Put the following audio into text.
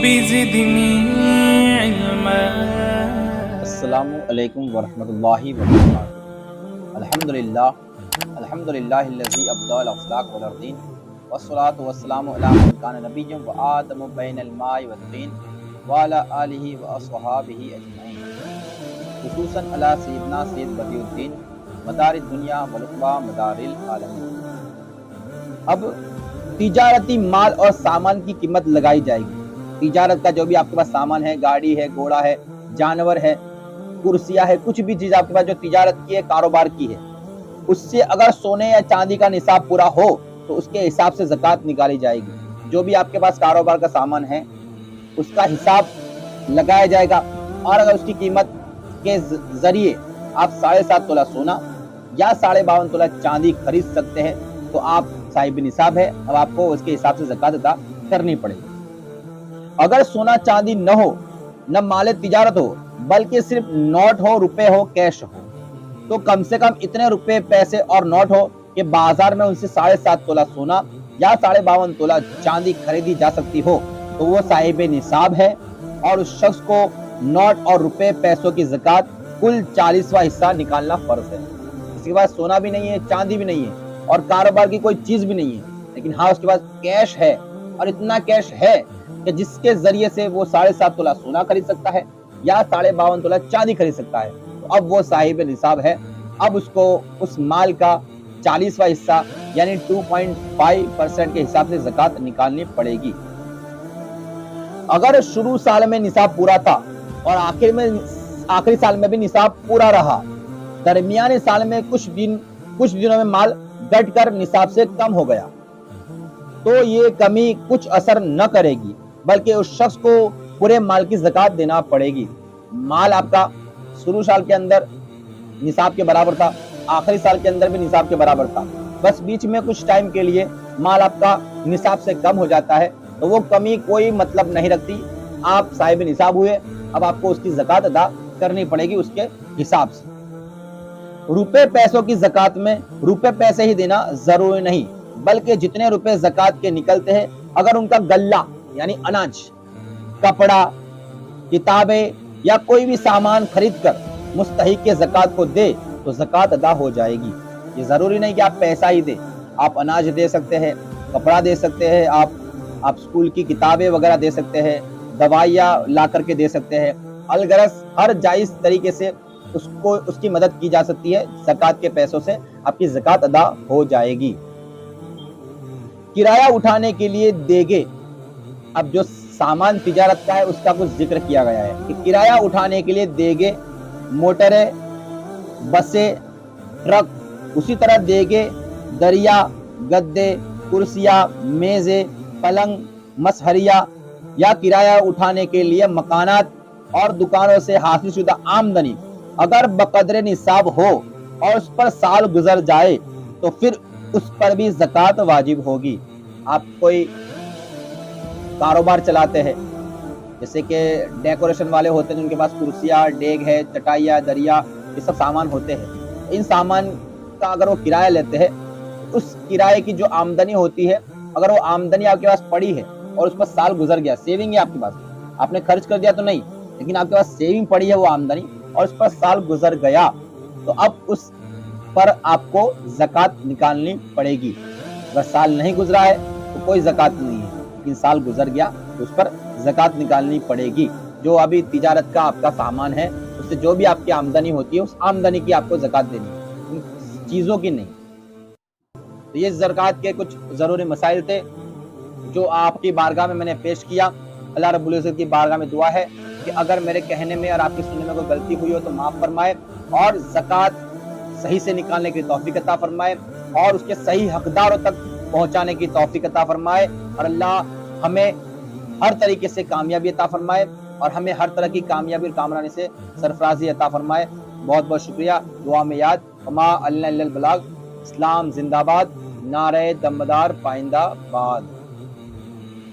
بزدني علما. السلام علیکم ورحمۃ اللہ وبرکاتہ. الحمدللہ الذی ابدع الاخلاق والارضین والصلاۃ والسلام علی من کان نبیا وآدم بین الماء والطین وعلی آلہ واصحابہ اجمعین، خصوصاً علی سیدنا سید بدیع الدین مدار الدنیا والعقبیٰ مدار العالمین. اب تجارتی مال اور سامان کی قیمت لگائی جائے گی. تجارت کا جو بھی آپ کے پاس سامان ہے، گاڑی ہے، گھوڑا ہے، جانور ہے، کرسیاں ہے، کچھ بھی چیز آپ کے پاس جو تجارت کی ہے، کاروبار کی ہے، اس سے اگر سونے یا چاندی کا نصاب پورا ہو تو اس کے حساب سے زکوٰۃ نکالی جائے گی. جو بھی آپ کے پاس کاروبار کا سامان ہے اس کا حساب لگایا جائے گا، اور اگر اس کی قیمت کے ذریعے آپ 7.5 تولہ سونا یا 52.5 تولہ چاندی خرید سکتے ہیں تو آپ صاحب نصاب ہے. اب آپ کو اس کے حساب سے زکوٰۃ ادا کرنی پڑے گی. اگر سونا چاندی نہ ہو، نہ مال تجارت ہو، بلکہ صرف نوٹ ہو، روپے ہو، کیش ہو، تو کم سے کم اتنے روپے، پیسے اور نوٹ ہو کہ بازار میں ان سے 7.5 تولہ سونا یا 52.5 تولہ چاندی خریدی جا سکتی ہو تو وہ صاحب نصاب ہے، اور اس شخص کو نوٹ اور روپے پیسوں کی زکوٰۃ کل 40واں حصہ نکالنا فرض ہے. اس کے پاس سونا بھی نہیں ہے، چاندی بھی نہیں ہے، اور کاروبار کی کوئی چیز بھی نہیں ہے، لیکن ہاں اس کے پاس کیش ہے، اور اتنا کیش ہے کہ جس کے ذریعے سے وہ 7.5 تولہ سونا خرید سکتا ہے یا 52.5 تولہ چاندی خرید سکتا ہے، تو اب وہ صاحب نصاب ہے. اب اس کو اس مال کا 40واں حصہ یعنی 2.5% کے حساب سے زکوٰۃ نکالنی پڑے گی. اگر شروع سال میں نصاب پورا تھا اور آخری سال میں بھی نصاب پورا رہا، درمیانے سال میں کچھ دنوں میں مال گھٹ کر نصاب سے کم ہو گیا، تو یہ کمی کچھ اثر نہ کرے گی، بلکہ اس شخص کو پورے مال کی زکوٰۃ دینا پڑے گی. مال آپ کا شروع سال کے اندر نصاب کے برابر تھا، آخری سال کے اندر بھی نصاب کے برابر تھا، بس بیچ میں کچھ ٹائم کے لیے مال آپ کا نصاب سے کم ہو جاتا ہے، تو وہ کمی کوئی مطلب نہیں رکھتی. آپ صاحب نصاب ہوئے، اب آپ کو اس کی زکوٰۃ ادا کرنی پڑے گی اس کے حساب سے. روپے پیسوں کی زکوٰۃ میں روپے پیسے ہی دینا ضروری نہیں، بلکہ جتنے روپے زکوٰۃ کے نکلتے ہیں اگر ان کا غلہ یعنی اناج، کپڑا، کتابیں یا کوئی بھی سامان خرید کر مستحق کے زکوٰۃ کو دے تو زکوٰۃ ادا ہو جائے گی. یہ ضروری نہیں کہ آپ پیسہ ہی دیں، آپ اناج دے سکتے ہیں، کپڑا دے سکتے ہیں، آپ اسکول کی کتابیں وغیرہ دے سکتے ہیں، دوائیاں لا کر کے دے سکتے ہیں. الغرض ہر جائز طریقے سے اس کی مدد کی جا سکتی ہے. زکوٰۃ کے پیسوں سے آپ کی زکوٰۃ ادا ہو جائے گی. کرایہ اٹھانے کے لیے دیگے، اب جو سامان تجارت کا ہے اس کا کچھ ذکر کیا گیا ہے کہ کرایہ اٹھانے کے لیے دیگے، موٹریں، بسیں، ٹرک، اسی طرح دیگے، دریا، گدے، کرسیاں، میزیں، پلنگ، مسہریہ یا کرایہ اٹھانے کے لیے مکانات اور دکانوں سے حاصل شدہ آمدنی اگر بقدر نصاب ہو اور اس پر سال گزر جائے تو پھر اس پر بھی زکوٰۃ واجب ہوگی. آپ کوئی کاروبار چلاتے ہیں، جیسے کہ ڈیکوریشن والے ہوتے ہیں، ان کے پاس کرسیاں، ڈیگ ہے، چٹائیاں، دریا، یہ سب سامان ہوتے ہیں. ان سامان کا اگر وہ کرایہ لیتے ہیں، اس کرایے کی جو آمدنی ہوتی ہے، اگر وہ آمدنی آپ کے پاس پڑی ہے اور اس پر سال گزر گیا، سیونگ ہے آپ کے پاس، آپ نے خرچ کر دیا تو نہیں، لیکن آپ کے پاس سیونگ پڑی ہے وہ آمدنی اور اس پر سال گزر گیا، تو اب اس پر آپ کو زکوٰۃ نکالنی پڑے گی. اگر سال نہیں گزرا ہے تو کوئی زکوٰۃ نہیں ہے، لیکن سال گزر گیا تو اس پر زکوٰۃ نکالنی پڑے گی. جو ابھی تجارت کا آپ کا سامان ہے اس سے جو بھی آپ کی آمدنی ہوتی ہے اس آمدنی کی آپ کو زکوٰۃ دینی ہے، ان چیزوں کی نہیں. تو یہ زکوٰۃ کے کچھ ضروری مسائل تھے جو آپ کی بارگاہ میں نے پیش کیا. اللہ رب العزت کی بارگاہ میں دعا ہے کہ اگر میرے کہنے میں اور آپ کی سننے میں کوئی غلطی ہوئی ہو تو معاف فرمائے، اور زکوٰۃ صحیح سے نکالنے کی توفیق عطا فرمائے، اور اس کے صحیح حقداروں تک پہنچانے کی توفیق عطا فرمائے، اور اللہ ہمیں ہر طریقے سے کامیابی عطا فرمائے، اور ہمیں ہر طرح کی کامیابی اور کامرانی سے سرفرازی عطا فرمائے. بہت بہت شکریہ. دعا میں یاد، وما علینا الا البلاغ. اسلام زندہ باد، نعرہ دمدار پائندہ باد.